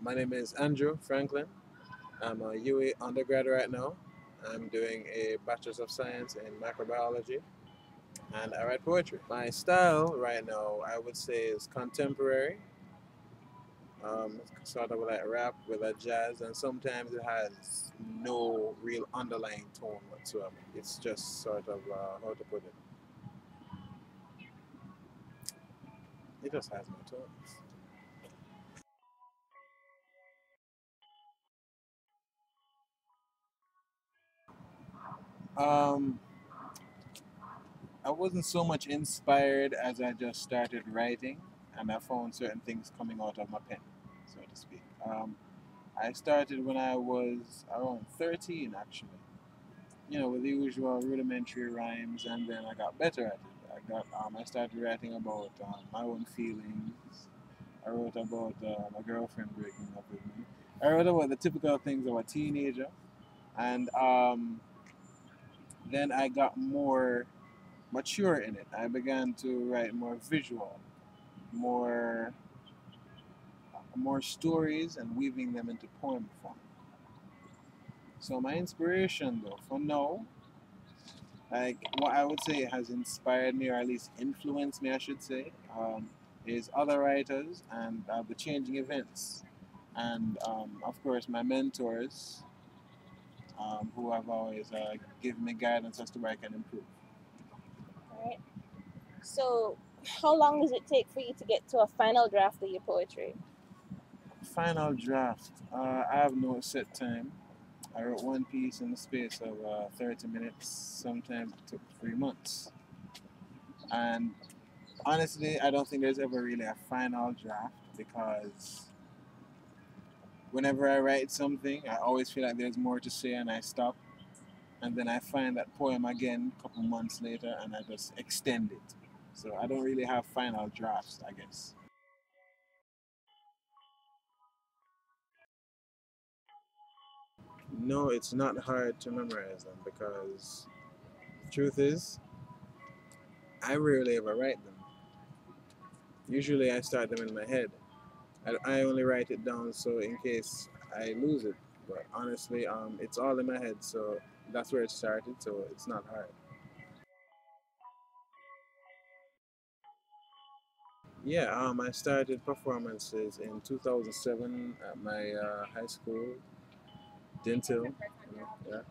My name is Andrew Franklin. I'm a UA undergrad right now. I'm doing a Bachelor's of Science in Microbiology, and I write poetry. My style right now, I would say, is contemporary, sort of like rap with a jazz, and sometimes it has no real underlying tone whatsoever. It's just sort of, how to put it, it just has no tone. Um, I wasn't so much inspired as I just started writing, and I found certain things coming out of my pen, so to speak. I started when I was around 13, actually. You know, with the usual rudimentary rhymes, and then I got better at it. I started writing about my own feelings. I wrote about my girlfriend breaking up with me. I wrote about the typical things of a teenager, and then I got more mature in it. I began to write more visual, more more stories, and weaving them into poem form. So my inspiration, though, for now, like what I would say has inspired me, or at least influenced me, I should say, is other writers and the changing events, and of course my mentors, who have always given me guidance as to where I can improve. Right. So, how long does it take for you to get to a final draft of your poetry? Final draft. I have no set time. I wrote one piece in the space of 30 minutes. Sometimes it took 3 months. And honestly, I don't think there's ever really a final draft because whenever I write something, I always feel like there's more to say and I stop. And then I find that poem again a couple months later and I just extend it. So I don't really have final drafts, I guess. No, it's not hard to memorize them because the truth is, I rarely ever write them. Usually I start them in my head. I only write it down so in case I lose it. But honestly, it's all in my head, so that's where it started. So it's not hard. Yeah, I started performances in 2007 at my high school, Dental. Yeah,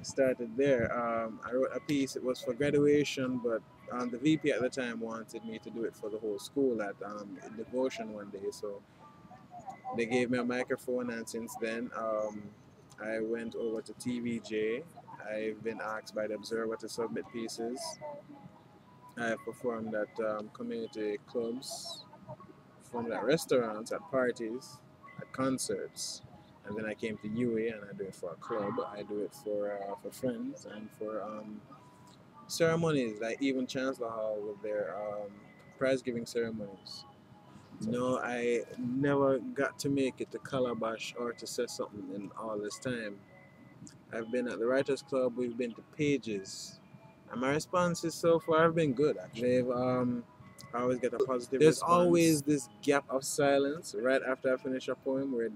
started there. I wrote a piece. It was for graduation, but the VP at the time wanted me to do it for the whole school at devotion one day. So they gave me a microphone, and since then, I went over to TVJ. I've been asked by the Observer to submit pieces. I've performed at community clubs, performed at restaurants, at parties, at concerts. And then I came to UA and I do it for a club. I do it for friends and for ceremonies, like even Chancellor Hall with their prize giving ceremonies. No, I never got to make it to Calabash or to say something in all this time. I've been at the Writers Club, we've been to Pages. And my responses so far have been good. Actually, I always get a positive There's response. Always this gap of silence right after I finish a poem where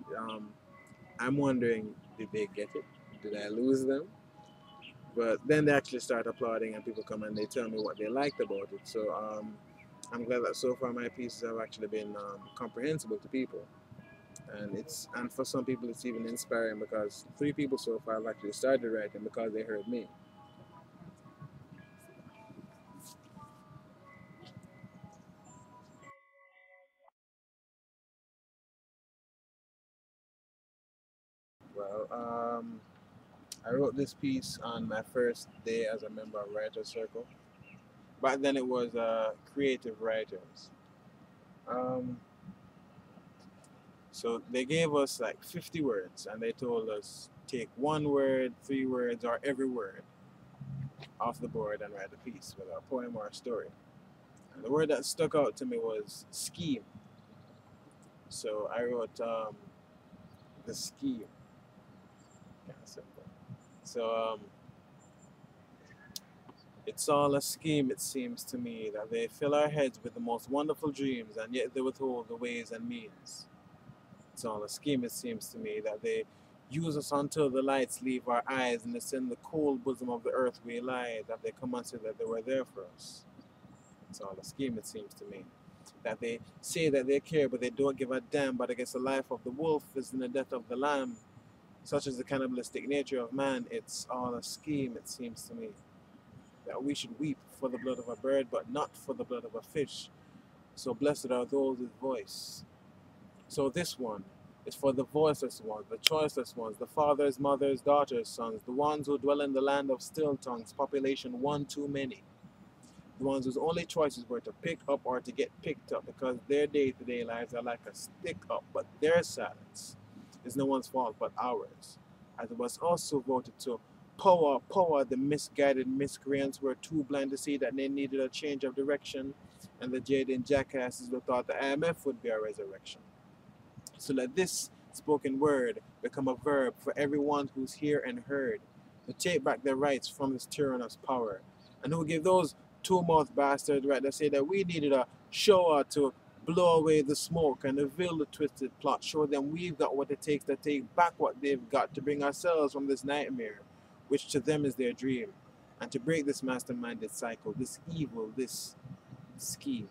I'm wondering, did they get it? Did I lose them? But then they actually start applauding and people come and they tell me what they liked about it. So I'm glad that so far my pieces have actually been comprehensible to people. And for some people it's even inspiring because 3 people so far have actually started writing because they heard me. Well, I wrote this piece on my first day as a member of Writer Circle. Back then it was creative writers. Um, so they gave us like 50 words and they told us take 1 word, 3 words, or every word off the board and write a piece, whether a poem or a story. And the word that stuck out to me was scheme. So I wrote the scheme. Kind of simple. So it's all a scheme, it seems to me, that they fill our heads with the most wonderful dreams and yet they withhold the ways and means. It's all a scheme, it seems to me, that they use us until the lights leave our eyes, and it's in the cold bosom of the earth we lie, that they come and say that they were there for us. It's all a scheme, it seems to me. That they say that they care, but they don't give a damn. But I guess the life of the wolf is in the death of the lamb. Such is the cannibalistic nature of man. It's all a scheme, it seems to me. That we should weep for the blood of a bird, but not for the blood of a fish. So blessed are those with voice. So this one is for the voiceless ones, the choiceless ones, the fathers, mothers, daughters, sons, the ones who dwell in the land of still tongues, population one too many. The ones whose only choices were to pick up or to get picked up, because their day-to-day lives are like a stick up, but their silence is no one's fault but ours. As it was also voted to power the misguided miscreants who were too blind to see that they needed a change of direction, and the jaded jackasses who thought the IMF would be a resurrection. So let this spoken word become a verb for everyone who's here and heard, to take back their rights from this tyrannous power, and who give those two-mouthed bastards right to say that we needed a shower to blow away the smoke and reveal the twisted plot, show them we've got what it takes to take back what they've got, to bring ourselves from this nightmare, which to them is their dream, and to break this masterminded cycle, this evil, this scheme.